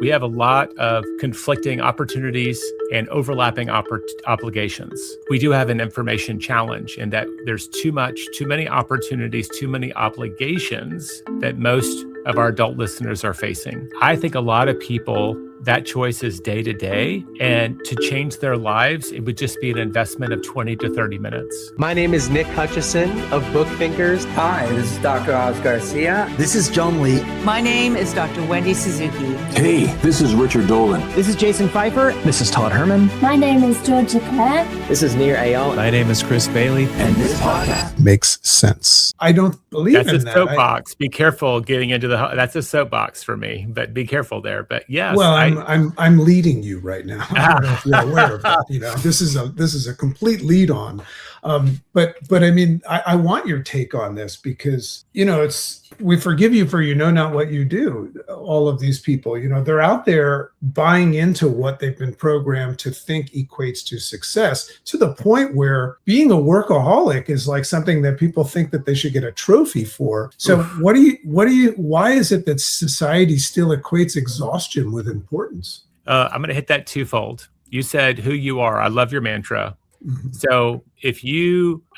We have a lot of conflicting opportunities and overlapping obligations. We do have an information challenge in that there's too many opportunities, too many obligations that most of our adult listeners are facing. I think a lot of people, that choice is day to day, and to change their lives, it would just be an investment of 20 to 30 minutes. My name is Nick Hutchison of Book Thinkers. Hi, this is Dr. Oz Garcia. This is John Lee. My name is Dr. Wendy Suzuki. Hey, this is Richard Dolan. This is Jason Pfeiffer. This is Todd Herman. My name is Georgia Clare. This is Nir Ayal. My name is Chris Bailey. And this podcast makes sense. I don't believe that's in that. That's a soapbox. Be careful getting into that's a soapbox for me, but be careful there. But yes. Well, I'm leading you right now. I don't know if you're aware of that. This is a complete lead on. But I mean, I want your take on this because, we forgive you for not what you do. All of these people, they're out there buying into what they've been programmed to think equates to success, to the point where being a workaholic is like something that people think that they should get a trophy for. So why is it that society still equates exhaustion with importance? I'm going to hit that twofold. You said who you are. I love your mantra. Mm-hmm. So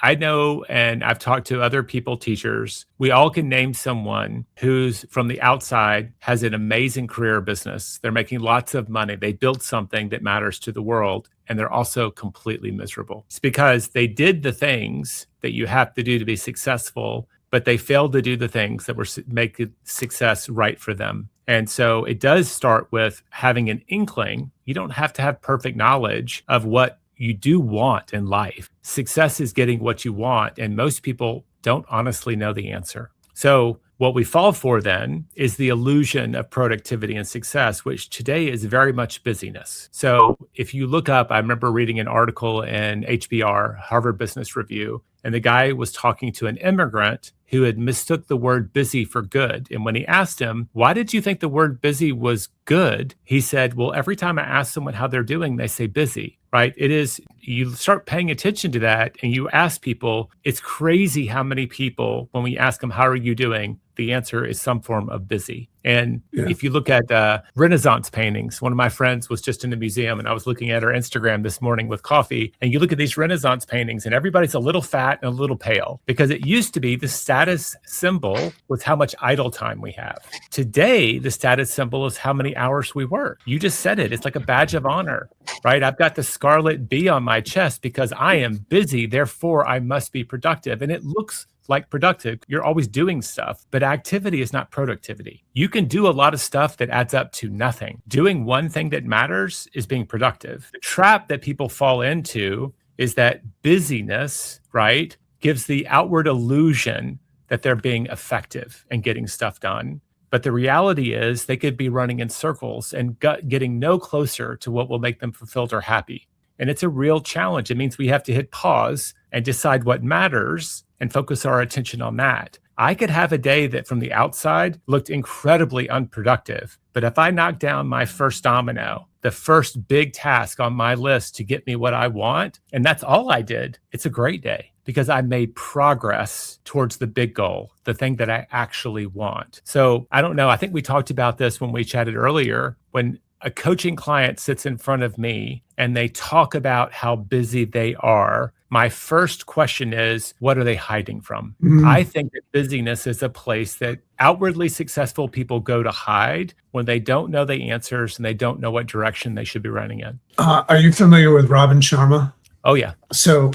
I know, and I've talked to other people, teachers, we all can name someone who's from the outside has an amazing career or business. They're making lots of money. They built something that matters to the world, and they're also completely miserable. It's because they did the things that you have to do to be successful, but they failed to do the things that were make success right for them. And so it does start with having an inkling. You don't have to have perfect knowledge of what you do want in life. Success is getting what you want, and most people don't honestly know the answer. So what we fall for then is the illusion of productivity and success, which today is very much busyness. So if you look up, I remember reading an article in HBR, Harvard Business Review, and the guy was talking to an immigrant who had mistook the word busy for good. And when he asked him, why did you think the word busy was good? He said, well, every time I ask someone how they're doing, they say busy, right? It is, you start paying attention to that and you ask people, it's crazy how many people, when we ask them, how are you doing? The answer is some form of busy. And if you look at Renaissance paintings, one of my friends was just in the museum and I was looking at her Instagram this morning with coffee. And you look at these Renaissance paintings and everybody's a little fat and a little pale because it used to be the status symbol was how much idle time we have. Today, the status symbol is how many hours we work. You just said it. It's like a badge of honor, right? I've got the scarlet B on my chest because I am busy. Therefore, I must be productive. And it looks like productive. You're always doing stuff, but activity is not productivity. You can do a lot of stuff that adds up to nothing. Doing one thing that matters is being productive. The trap that people fall into is that busyness, right, gives the outward illusion that they're being effective and getting stuff done. But the reality is they could be running in circles and getting no closer to what will make them fulfilled or happy. And it's a real challenge. It means we have to hit pause and decide what matters and focus our attention on that. I could have a day that from the outside looked incredibly unproductive, but if I knock down my first domino, the first big task on my list to get me what I want, and that's all I did, it's a great day because I made progress towards the big goal, the thing that I actually want. So I don't know. I think we talked about this when we chatted earlier. When a coaching client sits in front of me and they talk about how busy they are, my first question is, what are they hiding from? Mm-hmm. I think that busyness is a place that outwardly successful people go to hide when they don't know the answers and they don't know what direction they should be running in. Are you familiar with Robin Sharma? Oh, yeah. So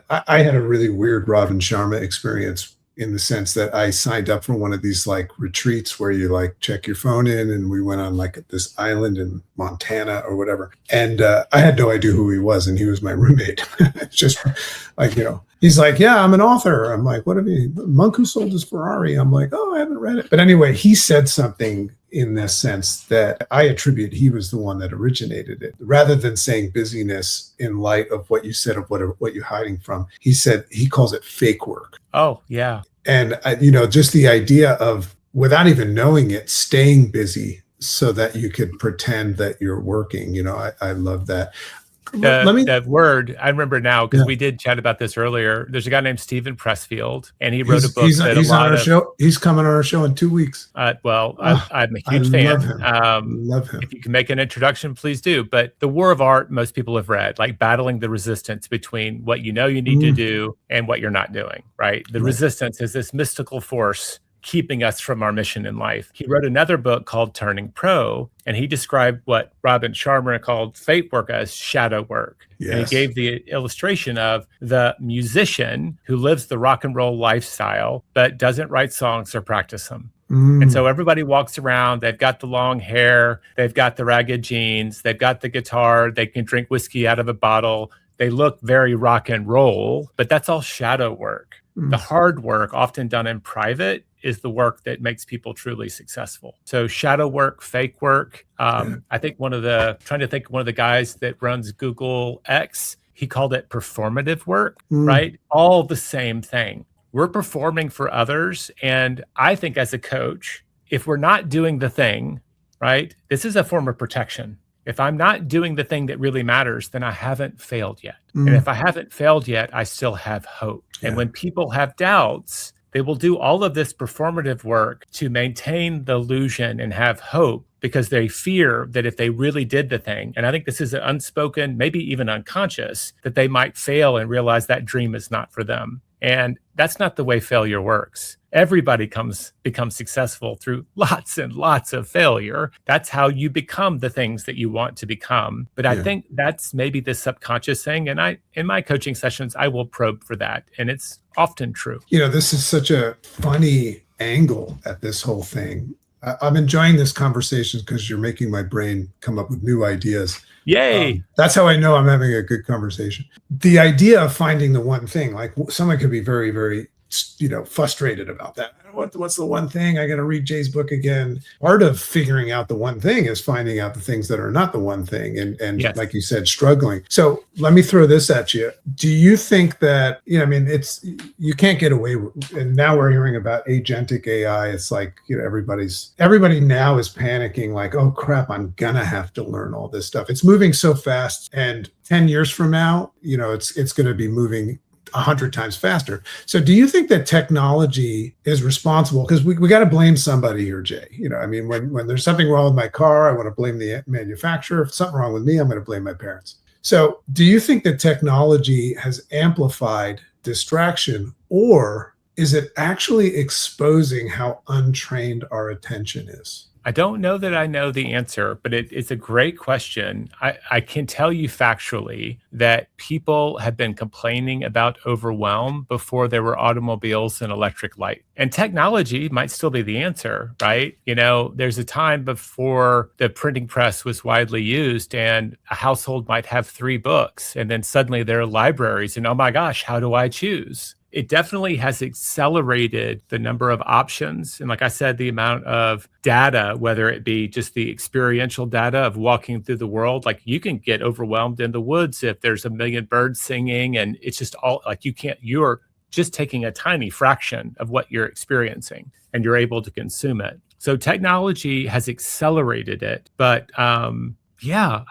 I had a really weird Robin Sharma experience in the sense that I signed up for one of these like retreats where you like check your phone in, and we went on like this island in Montana or whatever. And I had no idea who he was, and he was my roommate. Just like, he's like, yeah, I'm an author. I'm like, what have you, Monk Who Sold His Ferrari? I'm like, oh, I haven't read it. But anyway, he said something in this sense that I attribute he was the one that originated it. Rather than saying busyness in light of what you said of what you're hiding from, he said he calls it fake work. Oh, yeah. And, just the idea of, without even knowing it, staying busy so that you could pretend that you're working. I love that. Let me. The word, I remember now because Yeah. we did chat about this earlier. There's a guy named Stephen Pressfield, and he wrote a book He's that on a lot our of, show. He's coming on our show in 2 weeks. well, Oh, I'm a I huge love fan. him. Love him. If you can make an introduction, please do. But The War of Art, most people have read, like battling the resistance between what you know you need to do and what you're not doing, right? The resistance is this mystical force keeping us from our mission in life. He wrote another book called Turning Pro, and he described what Robin Sharma called fate work as shadow work. Yes. And he gave the illustration of the musician who lives the rock and roll lifestyle, but doesn't write songs or practice them. And so everybody walks around, they've got the long hair, they've got the ragged jeans, they've got the guitar, they can drink whiskey out of a bottle. They look very rock and roll, but that's all shadow work. The hard work, often done in private, is the work that makes people truly successful. So shadow work, fake work. I think one of the guys that runs Google X, he called it performative work, right? All the same thing. We're performing for others. And I think as a coach, if we're not doing the thing, right, this is a form of protection. If I'm not doing the thing that really matters, then I haven't failed yet. And if I haven't failed yet, I still have hope. And when people have doubts, they will do all of this performative work to maintain the illusion and have hope because they fear that if they really did the thing, and I think this is unspoken, maybe even unconscious, that they might fail and realize that dream is not for them. And that's not the way failure works. Everybody becomes successful through lots and lots of failure. That's how you become the things that you want to become. But I think that's maybe the subconscious thing. And in my coaching sessions, I will probe for that. And it's often true. This is such a funny angle at this whole thing. I'm enjoying this conversation because you're making my brain come up with new ideas. Yay. That's how I know I'm having a good conversation. The idea of finding the one thing, like someone could be very, very, frustrated about that. What's the one thing? I got to read Jay's book again. Part of figuring out the one thing is finding out the things that are not the one thing. And Yes. Like you said, struggling. So let me throw this at you. Do you think that, you can't get away with, and now we're hearing about agentic AI. It's like, everybody now is panicking like, oh crap, I'm gonna have to learn all this stuff. It's moving so fast. And 10 years from now, it's going to be moving 100 times faster. So do you think that technology is responsible? Because we got to blame somebody here, Jay. When there's something wrong with my car, I want to blame the manufacturer. If something wrong with me, I'm going to blame my parents. So do you think that technology has amplified distraction, or is it actually exposing how untrained our attention is? I don't know that I know the answer, but it's a great question. I can tell you factually that people have been complaining about overwhelm before there were automobiles and electric light. And technology might still be the answer, right? There's a time before the printing press was widely used and a household might have 3 books, and then suddenly there are libraries and, oh my gosh, how do I choose? It definitely has accelerated the number of options. And like I said, the amount of data, whether it be just the experiential data of walking through the world, like you can get overwhelmed in the woods if there's a million birds singing and it's just all like you're just taking a tiny fraction of what you're experiencing and you're able to consume it. So technology has accelerated it. But I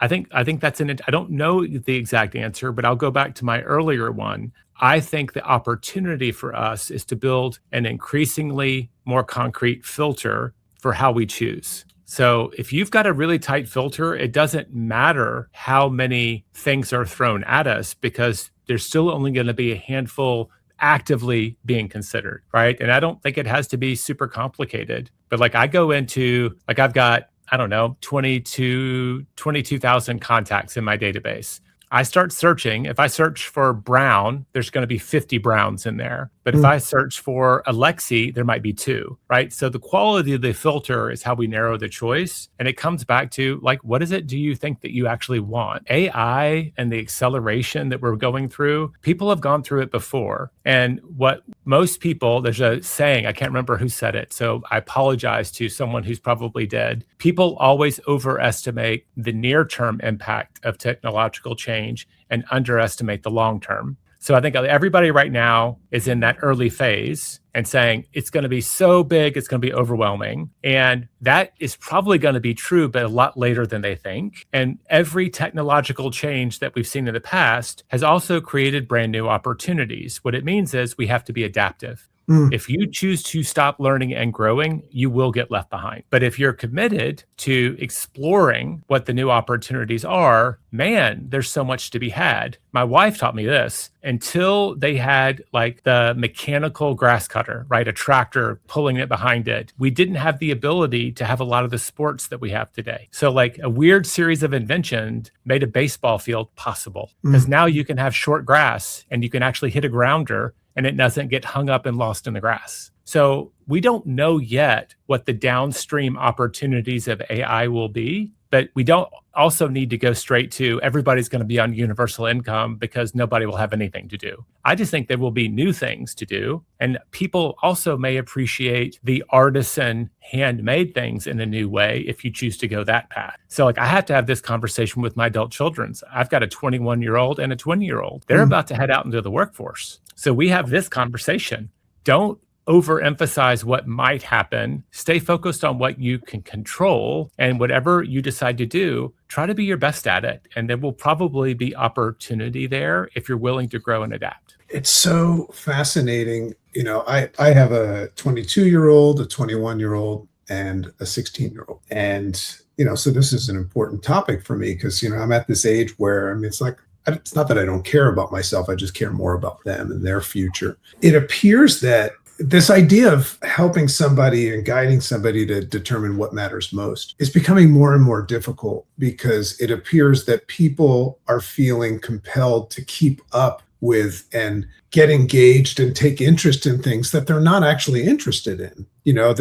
think that's I don't know the exact answer, but I'll go back to my earlier one. I think the opportunity for us is to build an increasingly more concrete filter for how we choose. So if you've got a really tight filter, it doesn't matter how many things are thrown at us because there's still only going to be a handful actively being considered, right? And I don't think it has to be super complicated. But like I go into, like I've got, 22,000 contacts in my database. I start searching. If I search for Brown, there's going to be 50 Browns in there. But if I search for Alexi, there might be 2, right? So the quality of the filter is how we narrow the choice. And it comes back to like, what is it do you think that you actually want? AI and the acceleration that we're going through, people have gone through it before. And what most people, there's a saying, I can't remember who said it, so I apologize to someone who's probably dead. People always overestimate the near-term impact of technological change and underestimate the long-term. So I think everybody right now is in that early phase and saying it's going to be so big, it's going to be overwhelming. And that is probably going to be true, but a lot later than they think. And every technological change that we've seen in the past has also created brand new opportunities. What it means is we have to be adaptive. If you choose to stop learning and growing, you will get left behind. But if you're committed to exploring what the new opportunities are, man, there's so much to be had. My wife taught me this. Until they had like the mechanical grass cutter, right? A tractor pulling it behind it. We didn't have the ability to have a lot of the sports that we have today. So like a weird series of inventions made a baseball field possible because now you can have short grass and you can actually hit a grounder and it doesn't get hung up and lost in the grass. So we don't know yet what the downstream opportunities of AI will be, but we don't also need to go straight to everybody's going to be on universal income because nobody will have anything to do. I just think there will be new things to do. And people also may appreciate the artisan handmade things in a new way if you choose to go that path. So like I have to have this conversation with my adult children. I've got a 21-year-old and a 20-year-old. They're about to head out into the workforce. So we have this conversation. Don't overemphasize what might happen. Stay focused on what you can control, and whatever you decide to do, try to be your best at it. And there will probably be opportunity there if you're willing to grow and adapt. It's so fascinating. You know, I have a 22-year-old, a 21-year-old, and a 16-year-old. And, you know, so this is an important topic for me because, you know, I'm at this age where, I mean, it's like, it's not that I don't care about myself. I just care more about them and their future. It appears that this idea of helping somebody and guiding somebody to determine what matters most is becoming more and more difficult because it appears that people are feeling compelled to keep up with and get engaged and take interest in things that they're not actually interested in. You know,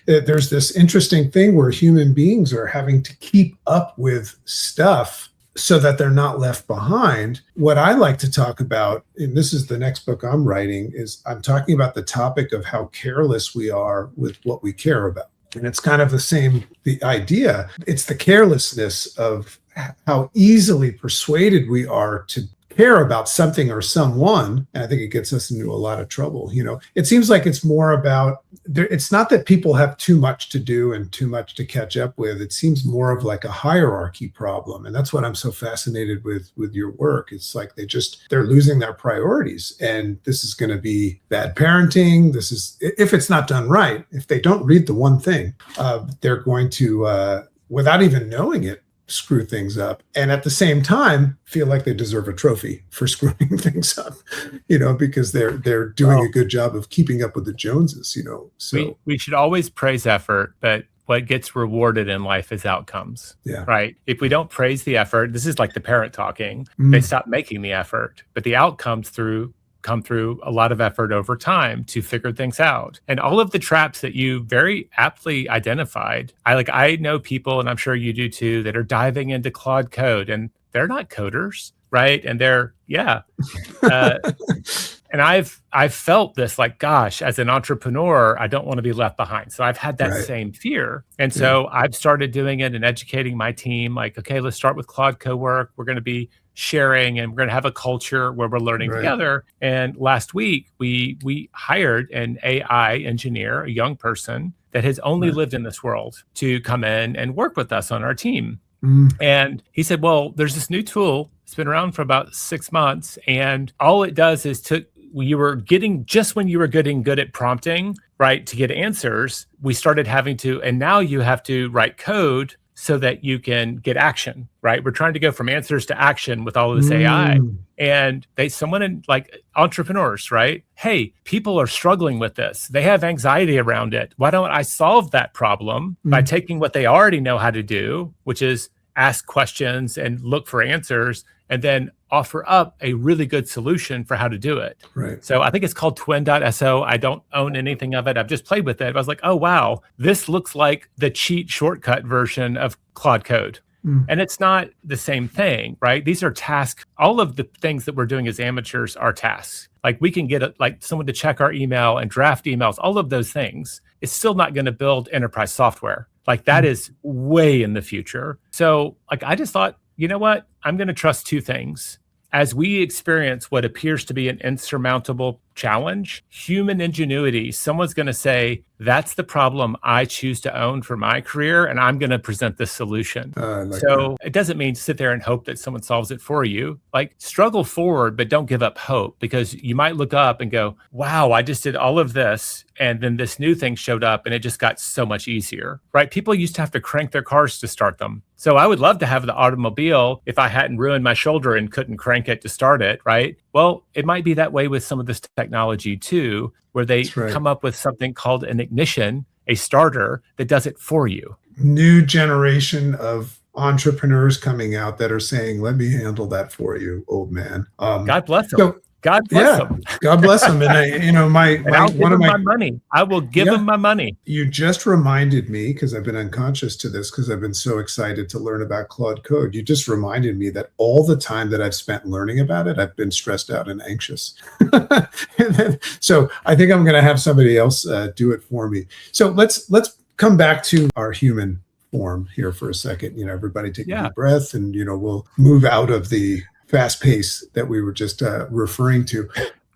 there's this interesting thing where human beings are having to keep up with stuff so that they're not left behind. What I like to talk about, and this is the next book I'm writing, is I'm talking about the topic of how careless we are with what we care about. And it's kind of the idea. It's the carelessness of how easily persuaded we are to care about something or someone. And I think it gets us into a lot of trouble. You know, it seems like it's more about, it's not that people have too much to do and too much to catch up with. It seems more of like a hierarchy problem. And that's what I'm so fascinated with your work. It's like they're losing their priorities. And this is going to be bad parenting. This is, if it's not done right, if they don't read the one thing, they're going to, without even knowing it, screw things up, and at the same time feel like they deserve a trophy for screwing things up, you know, because they're doing a good job of keeping up with the Joneses, you know. So we should always praise effort, but what gets rewarded in life is outcomes. Yeah. Right. If we don't praise the effort, this is like the parent talking, they stop making the effort, but the outcomes come through a lot of effort over time to figure things out. And all of the traps that you very aptly identified, I know people, and I'm sure you do too, that are diving into Claude Code, and they're not coders, right? And they're, and I've felt this like, gosh, as an entrepreneur, I don't want to be left behind. So I've had that same fear. And so I've started doing it and educating my team, like, okay, let's start with Claude Co-work. We're going to be sharing and we're going to have a culture where we're learning together. And last week, we hired an AI engineer, a young person that has only lived in this world, to come in and work with us on our team. And he said, well, there's this new tool. It's been around for about 6 months. And all it does is when you were getting good at prompting, right, to get answers, we started having to, and now you have to write code so that you can get action, right? We're trying to go from answers to action with all of this AI. And someone in like entrepreneurs, right? Hey, people are struggling with this. They have anxiety around it. Why don't I solve that problem by taking what they already know how to do, which is ask questions and look for answers, and then offer up a really good solution for how to do it. Right. So I think it's called twin.so. I don't own anything of it. I've just played with it. I was like, oh, wow, this looks like the cheat shortcut version of Claude Code. And it's not the same thing, right? These are tasks. All of the things that we're doing as amateurs are tasks. Like we can get someone to check our email and draft emails, all of those things. It's still not going to build enterprise software. Like that is way in the future. So like I just thought, you know what? I'm going to trust two things. as we experience what appears to be an insurmountable challenge, human ingenuity, someone's going to say, that's the problem I choose to own for my career, and I'm going to present the solution. So it doesn't mean sit there and hope that someone solves it for you. Like, struggle forward, but don't give up hope, because you might look up and go, wow, I just did all of this, and then this new thing showed up and it just got so much easier, right? People used to have to crank their cars to start them. So I would love to have the automobile if I hadn't ruined my shoulder and couldn't crank it to start it, right? Well, it might be that way with some of this technology too, where they come up with something called an ignition, a starter that does it for you. New generation of entrepreneurs coming out that are saying, let me handle that for you, old man. God bless them. God bless them. God bless them. And I'll give them my money. I will give them my money. You just reminded me, because I've been unconscious to this, because I've been so excited to learn about Claude Code. You just reminded me that all the time that I've spent learning about it, I've been stressed out and anxious. So I think I'm going to have somebody else do it for me. So let's come back to our human form here for a second. Everybody take a deep breath, and we'll move out of the fast pace that we were just referring to.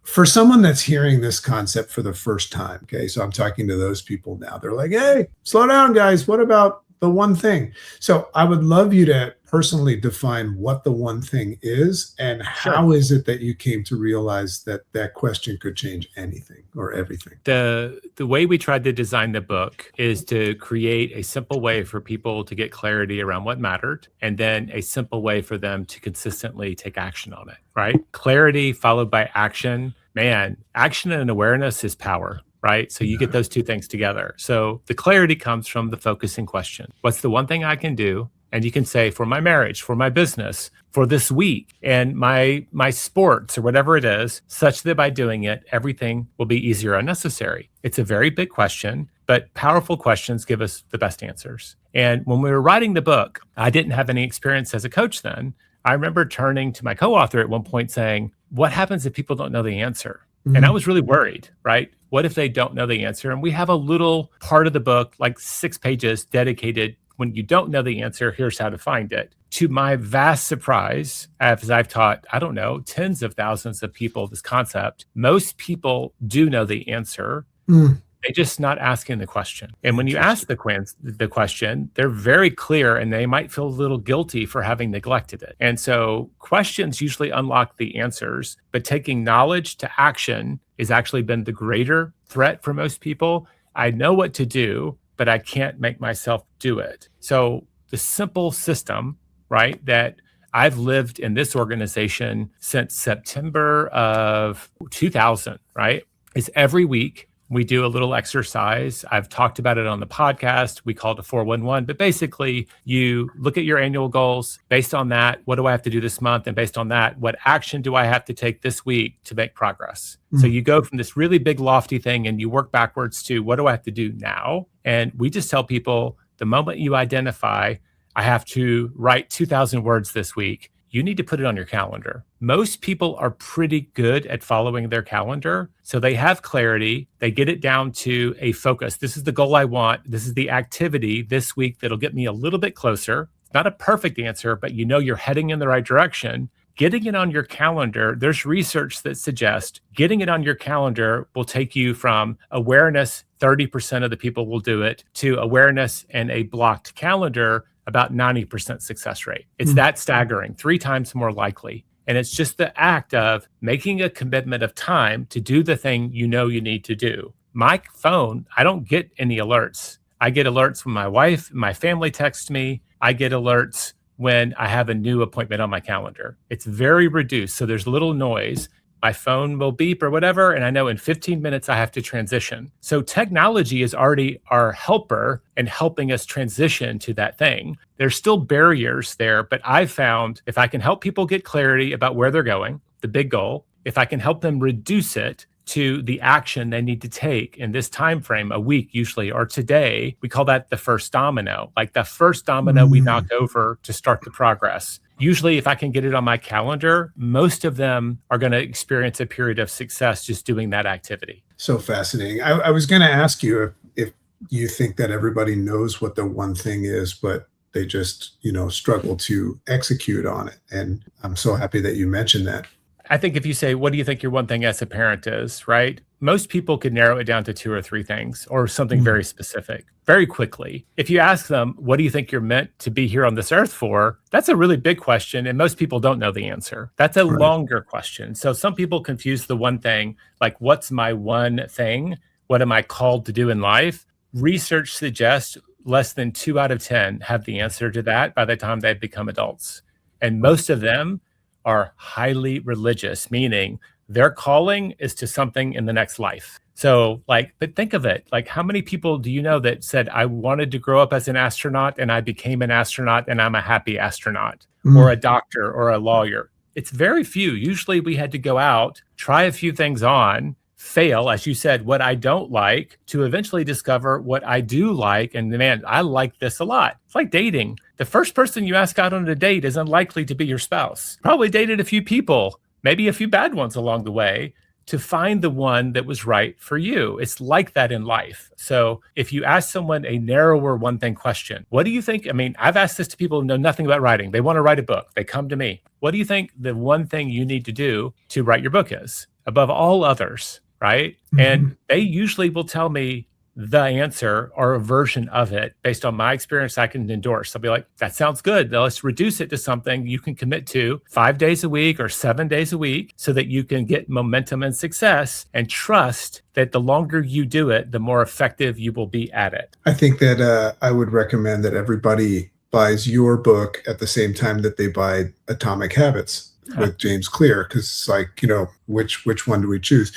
For someone that's hearing this concept for the first time, okay, so I'm talking to those people now. They're like, hey, slow down, guys. What about the one thing? So I would love you to personally define what the one thing is, and how is it that you came to realize that that question could change anything or everything? The way we tried to design the book is to create a simple way for people to get clarity around what mattered, and then a simple way for them to consistently take action on it, right? Clarity followed by action. Man, action and awareness is power, right? So you get those two things together. So the clarity comes from the focusing question. What's the one thing I can do? And you can say, for my marriage, for my business, for this week, and my sports, or whatever it is, such that by doing it, everything will be easier or unnecessary. It's a very big question, but powerful questions give us the best answers. And when we were writing the book, I didn't have any experience as a coach then. I remember turning to my co-author at one point saying, what happens if people don't know the answer? Mm-hmm. And I was really worried, right? What if they don't know the answer? And we have a little part of the book, like 6 pages, dedicated, when you don't know the answer, here's how to find it. To my vast surprise, as I've taught, I don't know, tens of thousands of people this concept, most people do know the answer. They're just not asking the question. And when you ask the question, they're very clear, and they might feel a little guilty for having neglected it. And so questions usually unlock the answers, but taking knowledge to action has actually been the greater threat for most people. I know what to do, but I can't make myself do it. So the simple system, right, that I've lived in this organization since September of 2000, right, is every week we do a little exercise. I've talked about it on the podcast. We call it a 411, but basically you look at your annual goals. Based on that, what do I have to do this month? And based on that, what action do I have to take this week to make progress? So you go from this really big lofty thing and you work backwards to what do I have to do now? And we just tell people, the moment you identify, I have to write 2,000 words this week, you need to put it on your calendar. Most people are pretty good at following their calendar. So they have clarity. They get it down to a focus. This is the goal I want. This is the activity this week that'll get me a little bit closer. It's not a perfect answer, but you know you're heading in the right direction. Getting it on your calendar, there's research that suggests getting it on your calendar will take you from awareness, 30% of the people will do it, to awareness and a blocked calendar, about 90% success rate. It's that staggering, 3 times more likely. And it's just the act of making a commitment of time to do the thing you know you need to do. My phone, I don't get any alerts. I get alerts when my wife, my family texts me. I get alerts when I have a new appointment on my calendar. It's very reduced, so there's little noise. My phone will beep or whatever, and I know in 15 minutes I have to transition. So technology is already our helper and helping us transition to that thing. There's still barriers there, but I've found if I can help people get clarity about where they're going, the big goal, if I can help them reduce it to the action they need to take in this time frame, a week usually, or today, we call that the first domino, like the first domino we knock over to start the progress. Usually, if I can get it on my calendar, most of them are going to experience a period of success just doing that activity. So fascinating. I was going to ask you if you think that everybody knows what the one thing is, but They just, struggle to execute on it. And I'm so happy that you mentioned that. I think if you say, what do you think your one thing as a parent is, right? Most people could narrow it down to 2 or 3 things or something very specific very quickly. If you ask them, what do you think you're meant to be here on this earth for? That's a really big question. And most people don't know the answer. That's a longer question. So some people confuse the one thing, like, what's my one thing? What am I called to do in life? Research suggests less than 2 out of 10 have the answer to that by the time they become adults. And most of them are highly religious, meaning their calling is to something in the next life. So but think of it, how many people do you know that said, I wanted to grow up as an astronaut and I became an astronaut and I'm a happy astronaut, or a doctor or a lawyer? It's very few. Usually we had to go out, try a few things on, fail, as you said, what I don't like, to eventually discover what I do like. And man, I like this a lot. It's like dating. The first person you ask out on a date is unlikely to be your spouse. Probably dated a few people, maybe a few bad ones along the way, to find the one that was right for you. It's like that in life. So if you ask someone a narrower one thing question, what do you think? I mean, I've asked this to people who know nothing about writing. They want to write a book. They come to me. What do you think the one thing you need to do to write your book is above all others? Right? And they usually will tell me the answer or a version of it based on my experience I can endorse. I'll be like, that sounds good. Now let's reduce it to something you can commit to 5 days a week or 7 days a week so that you can get momentum and success and trust that the longer you do it, the more effective you will be at it. I think that I would recommend that everybody buys your book at the same time that they buy Atomic Habits with James Clear, because it's like, which one do we choose?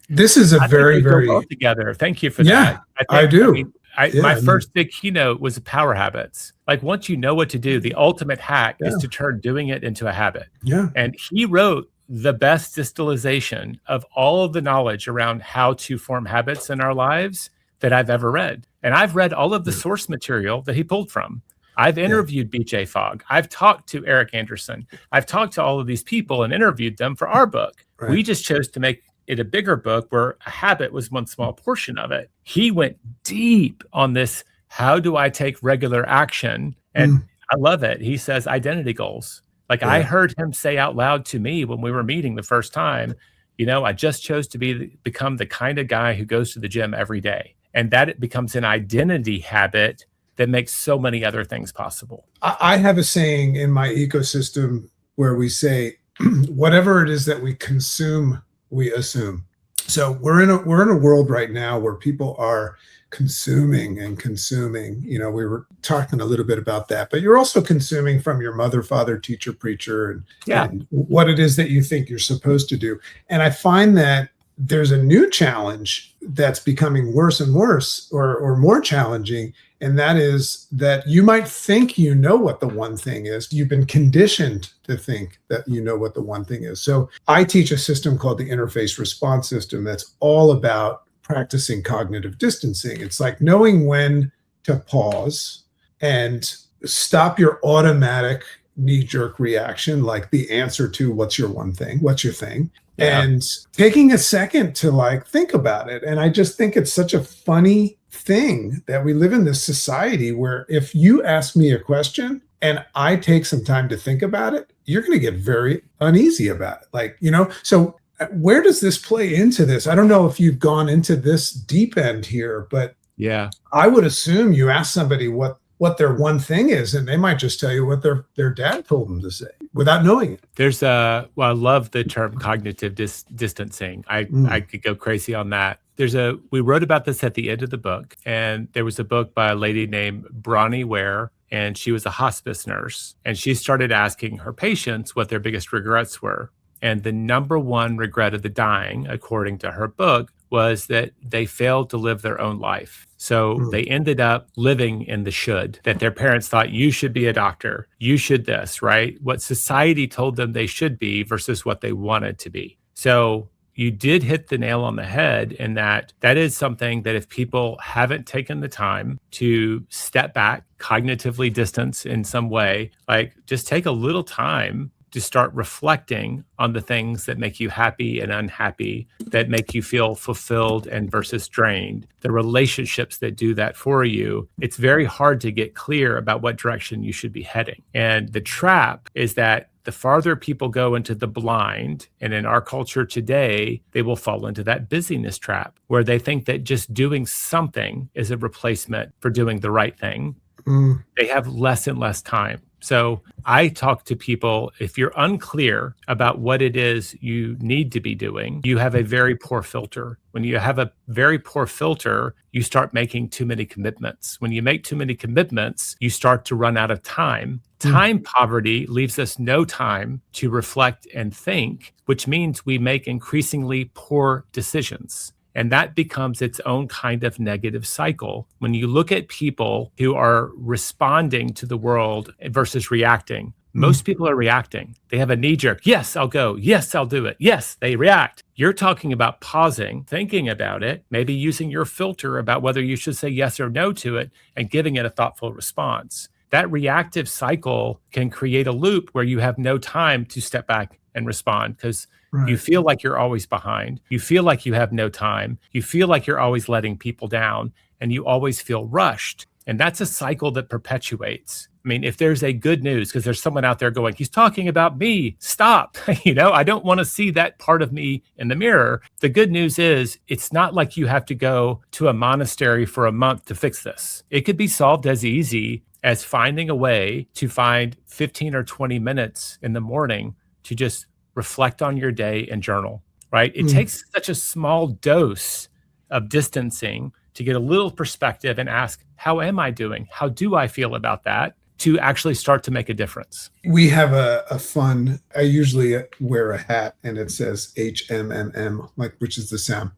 This is a very both together. Thank you for that. I do. My first big keynote was Power Habits. Once you know what to do, the ultimate hack is to turn doing it into a habit. Yeah. And he wrote the best distillation of all of the knowledge around how to form habits in our lives that I've ever read. And I've read all of the source material that he pulled from. I've interviewed BJ Fogg. I've talked to Eric Anderson. I've talked to all of these people and interviewed them for our book. Right. We just chose to make it a bigger book where a habit was one small portion of it. He went deep on this. How do I take regular action? And I love it. He says identity goals. I heard him say out loud to me when we were meeting the first time, I just chose to become the kind of guy who goes to the gym every day. And that it becomes an identity habit that makes so many other things possible. I have a saying in my ecosystem where we say, whatever it is that we consume, we assume. So we're in a world right now where people are consuming and consuming. We were talking a little bit about that, but you're also consuming from your mother, father, teacher, preacher, and what it is that you think you're supposed to do. And I find that there's a new challenge that's becoming worse and worse, or more challenging. And that is that you might think you know what the one thing is. You've been conditioned to think that you know what the one thing is. So I teach a system called the interface response system that's all about practicing cognitive distancing. It's like knowing when to pause and stop your automatic knee-jerk reaction, like the answer to what's your one thing, what's your thing, and taking a second to think about it. And I just think it's such a funny thing that we live in this society where if you ask me a question and I take some time to think about it, you're going to get very uneasy about it. So where does this play into this? I don't know if you've gone into this deep end here, but I would assume you ask somebody what their one thing is, and they might just tell you what their dad told them to say without knowing it. I love the term cognitive distancing. I could go crazy on that. We wrote about this at the end of the book, and there was a book by a lady named Bronnie Ware, and she was a hospice nurse, and she started asking her patients what their biggest regrets were. And the number one regret of the dying, according to her book, was that they failed to live their own life. So they ended up living in the should, that their parents thought you should be a doctor, you should this, right? What society told them they should be versus what they wanted to be. So you did hit the nail on the head in that is something that if people haven't taken the time to step back, cognitively distance in some way, just take a little time to start reflecting on the things that make you happy and unhappy, that make you feel fulfilled and versus drained, the relationships that do that for you, it's very hard to get clear about what direction you should be heading. And the trap is that the farther people go into the blind, and in our culture today, they will fall into that busyness trap where they think that just doing something is a replacement for doing the right thing. They have less and less time. So I talk to people, if you're unclear about what it is you need to be doing, you have a very poor filter. When you have a very poor filter, you start making too many commitments. When you make too many commitments, you start to run out of time. Time poverty leaves us no time to reflect and think, which means we make increasingly poor decisions. And that becomes its own kind of negative cycle. When you look at people who are responding to the world versus reacting, most people are reacting. They have a knee jerk. Yes, I'll go. Yes, I'll do it. Yes, they react. You're talking about pausing, thinking about it, maybe using your filter about whether you should say yes or no to it and giving it a thoughtful response. That reactive cycle can create a loop where you have no time to step back and respond because you feel like you're always behind. You feel like you have no time. You feel like you're always letting people down and you always feel rushed. And that's a cycle that perpetuates. I mean, if there's a good news, because there's someone out there going, he's talking about me, stop. I don't want to see that part of me in the mirror. The good news is it's not like you have to go to a monastery for a month to fix this. It could be solved as easy as finding a way to find 15 or 20 minutes in the morning to just reflect on your day and journal, right? It takes such a small dose of distancing to get a little perspective and ask, how am I doing? How do I feel about that? To actually start to make a difference. We have a fun, I usually wear a hat and it says HMMM, which is the sound.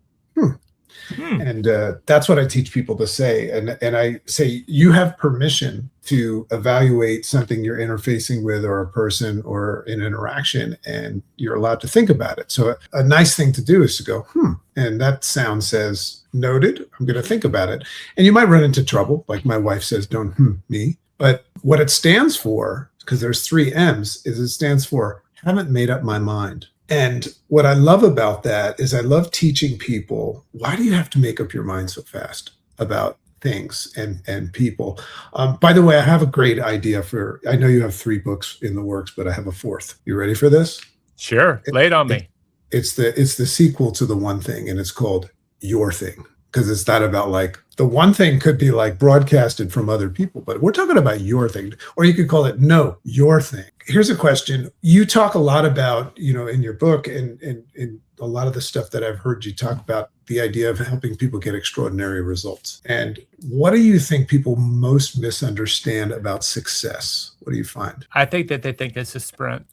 And that's what I teach people to say. And I say, you have permission to evaluate something you're interfacing with or a person or an interaction, and you're allowed to think about it. So a nice thing to do is to go, and that sound says, noted, I'm going to think about it. And you might run into trouble. Like my wife says, don't me. But what it stands for, because there's 3 M's, is it stands for haven't made up my mind. And what I love about that is I love teaching people, why do you have to make up your mind so fast about things and people? By the way, I have a great idea I know you have 3 books in the works, but I have a 4th. You ready for this? Sure. Lay it on me. It's the sequel to The One Thing, and it's called Your Thing. Because it's not about the one thing could be broadcasted from other people, but we're talking about your thing, or you could call it your thing. Here's a question. You talk a lot about, in your book and in a lot of the stuff that I've heard you talk about, the idea of helping people get extraordinary results. And what do you think people most misunderstand about success? What do you find? I think that they think it's a sprint.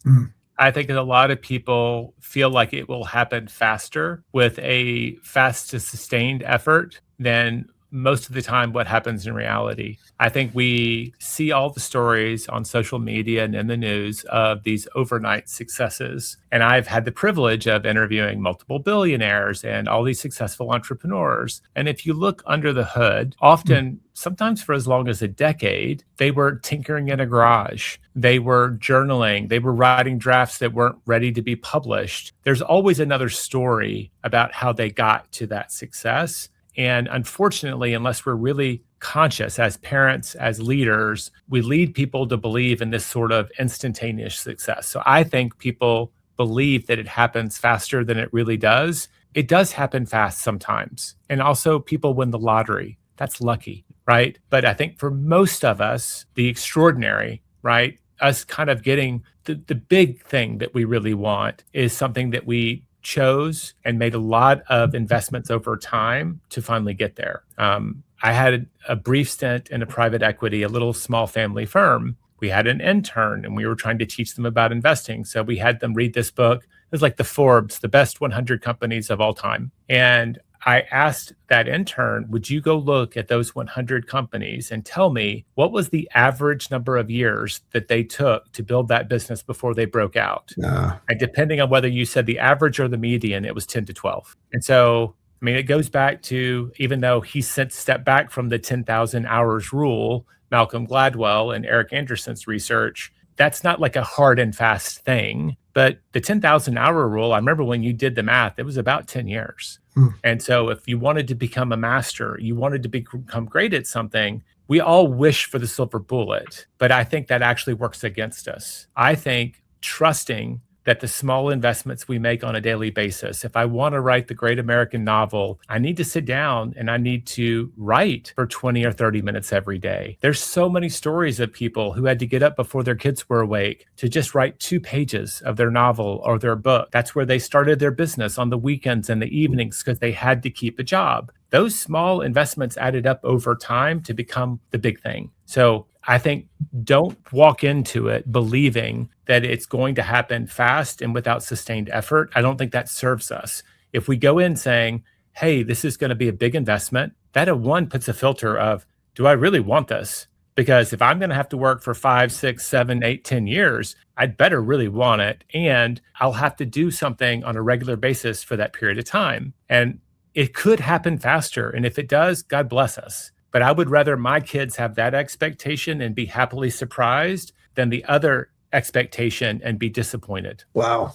I think that a lot of people feel like it will happen faster with a fast to sustained effort than most of the time what happens in reality. I think we see all the stories on social media and in the news of these overnight successes. And I've had the privilege of interviewing multiple billionaires and all these successful entrepreneurs. And if you look under the hood, often, sometimes for as long as a decade, they were tinkering in a garage. They were journaling. They were writing drafts that weren't ready to be published. There's always another story about how they got to that success. And unfortunately, unless we're really conscious as parents, as leaders, we lead people to believe in this sort of instantaneous success. So I think people believe that it happens faster than it really does. It does happen fast sometimes. And also people win the lottery. That's lucky, right? But I think for most of us, the extraordinary, right? Us kind of getting the big thing that we really want is something that we chose and made a lot of investments over time to finally get there. I had a brief stint in a private equity, a little small family firm. We had an intern and we were trying to teach them about investing. So we had them read this book. It was like the Forbes, the best 100 companies of all time. And I asked that intern, would you go look at those 100 companies and tell me what was the average number of years that they took to build that business before they broke out? And depending on whether you said the average or the median, it was 10 to 12. And so, it goes back to, even though he since stepped back from the 10,000 hours rule, Malcolm Gladwell and Eric Anderson's research, that's not like a hard and fast thing. But the 10,000 hour rule, I remember when you did the math, it was about 10 years. And so if you wanted to become a master, you wanted to become great at something, we all wish for the silver bullet. But I think that actually works against us. I think trusting that the small investments we make on a daily basis, if I want to write the great American novel, I need to sit down and I need to write for 20 or 30 minutes every day. There's so many stories of people who had to get up before their kids were awake to just write 2 pages of their novel or their book. That's where they started their business on the weekends and the evenings because they had to keep a job. Those small investments added up over time to become the big thing. So I think don't walk into it believing that it's going to happen fast and without sustained effort. I don't think that serves us. If we go in saying, hey, this is going to be a big investment, that at one puts a filter of, do I really want this? Because if I'm going to have to work for 5, 6, 7, 8, 10 years, I'd better really want it. And I'll have to do something on a regular basis for that period of time. And it could happen faster. And if it does, God bless us. But I would rather my kids have that expectation and be happily surprised than the other expectation and be disappointed. Wow.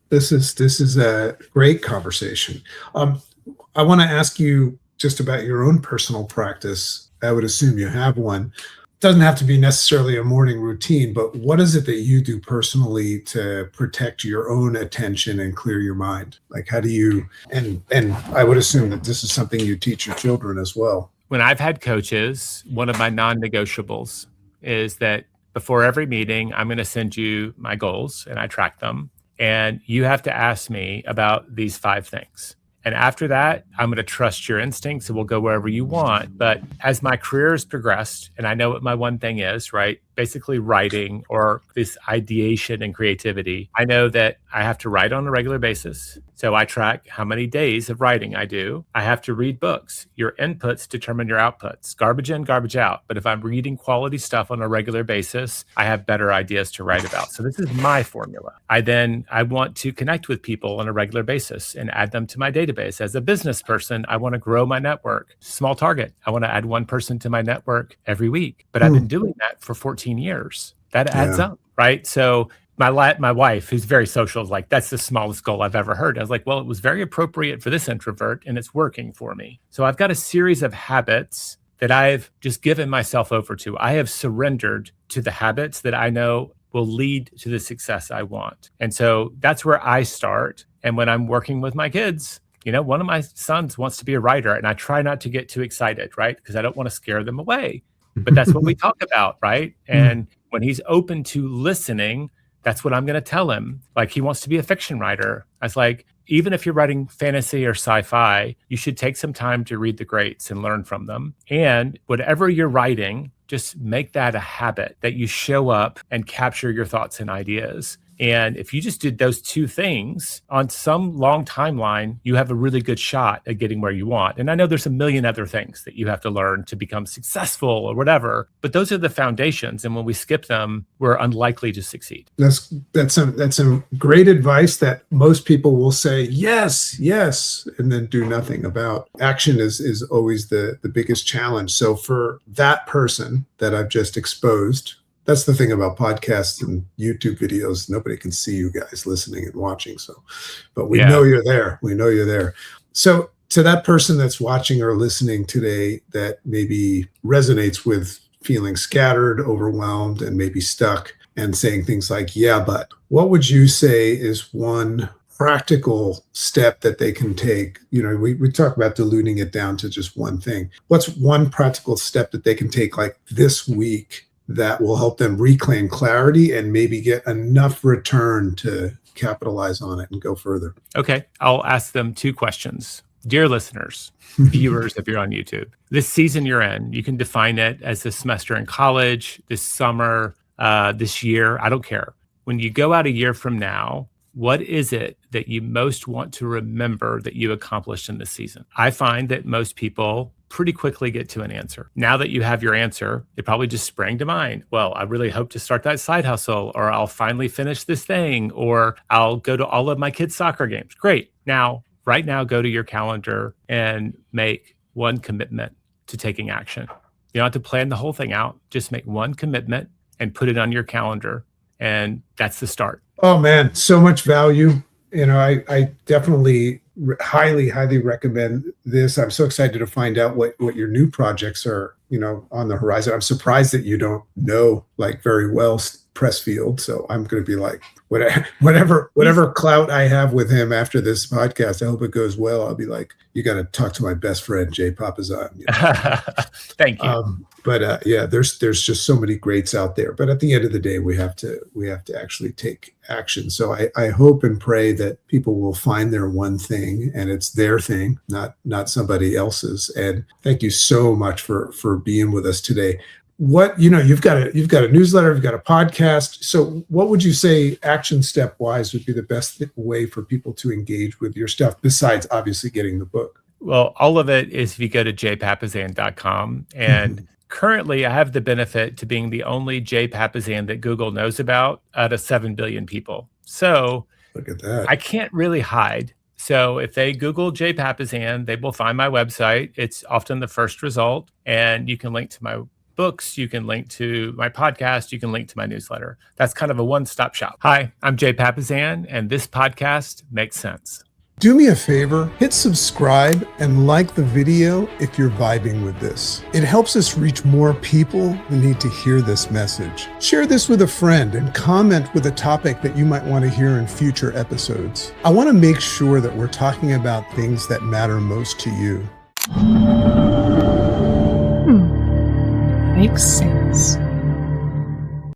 This is a great conversation. I want to ask you just about your own personal practice. I would assume you have one. It doesn't have to be necessarily a morning routine, but what is it that you do personally to protect your own attention and clear your mind? Like, how do you, and I would assume that this is something you teach your children as well. When I've had coaches, one of my non-negotiables is that before every meeting, I'm going to send you my goals and I track them. And you have to ask me about these 5 things. And after that, I'm going to trust your instincts and we'll go wherever you want. But as my career has progressed, and I know what my one thing is, right? Basically writing or this ideation and creativity. I know that I have to write on a regular basis. So I track how many days of writing I do. I have to read books. Your inputs determine your outputs. Garbage in, garbage out. But if I'm reading quality stuff on a regular basis, I have better ideas to write about. So this is my formula. I want to connect with people on a regular basis and add them to my database. As a business person, I want to grow my network. Small target. I want to add one person to my network every week. But I've been doing that for 14 years. That adds up, right? So my wife, who's very social, is like, that's the smallest goal I've ever heard. I was like, well, it was very appropriate for this introvert and it's working for me. So I've got a series of habits that I've just given myself over to. I have surrendered to the habits that I know will lead to the success I want. And so that's where I start. And when I'm working with my kids, one of my sons wants to be a writer and I try not to get too excited, right? Because I don't want to scare them away. But that's what we talk about, right? And when he's open to listening, that's what I'm going to tell him. Like, he wants to be a fiction writer. I was like, even if you're writing fantasy or sci-fi, you should take some time to read the greats and learn from them. And whatever you're writing, just make that a habit that you show up and capture your thoughts and ideas. And if you just did those 2 things on some long timeline, you have a really good shot at getting where you want. And I know there's a million other things that you have to learn to become successful or whatever, but those are the foundations. And when we skip them, we're unlikely to succeed. That's some great advice that most people will say, yes, and then do nothing about. Action is always the biggest challenge. So for that person that I've just exposed, that's the thing about podcasts and YouTube videos. Nobody can see you guys listening and watching. So, but we know you're there. We know you're there. So to that person that's watching or listening today that maybe resonates with feeling scattered, overwhelmed, and maybe stuck and saying things like, yeah, but what would you say is one practical step that they can take? We talk about diluting it down to just one thing. What's one practical step that they can take like this week that will help them reclaim clarity and maybe get enough return to capitalize on it and go further? Okay, I'll ask them 2 questions. Dear listeners, viewers, if you're on YouTube, this season you're in, you can define it as a semester in college, this summer, this year, I don't care. When you go out a year from now, what is it that you most want to remember that you accomplished in this season? I find that most people pretty quickly get to an answer. Now that you have your answer, it probably just sprang to mind. Well, I really hope to start that side hustle, or I'll finally finish this thing, or I'll go to all of my kids' soccer games. Great. Now, right now, go to your calendar and make one commitment to taking action. You don't have to plan the whole thing out. Just make one commitment and put it on your calendar. And that's the start. Oh man, so much value. I definitely highly recommend this. I'm so excited to find out what your new projects are, on the horizon. I'm surprised that you don't know like very well Pressfield. So I'm going to be like, whatever clout I have with him after this podcast, I hope it goes well. I'll be like, you got to talk to my best friend, Jay Papasan. Thank you. There's just so many greats out there. But at the end of the day, we have to actually take action. So I hope and pray that people will find their one thing, and it's their thing, not somebody else's. And thank you so much for being with us today. You've got a newsletter, you've got a podcast. So what would you say action step wise would be the best way for people to engage with your stuff besides obviously getting the book? Well, all of it is if you go to jpapasan.com. And currently I have the benefit to being the only Jay Papasan that Google knows about out of 7 billion people. So look at that. I can't really hide. So if they Google Jay Papasan, they will find my website. It's often the first result. And you can link to my books, you can link to my podcast, you can link to my newsletter. That's kind of a one-stop shop. Hi, I'm Jay Papasan, and this podcast makes sense. Do me a favor, hit subscribe and like the video if you're vibing with this. It helps us reach more people who need to hear this message. Share this with a friend and comment with a topic that you might want to hear in future episodes. I want to make sure that we're talking about things that matter most to you. Makes sense.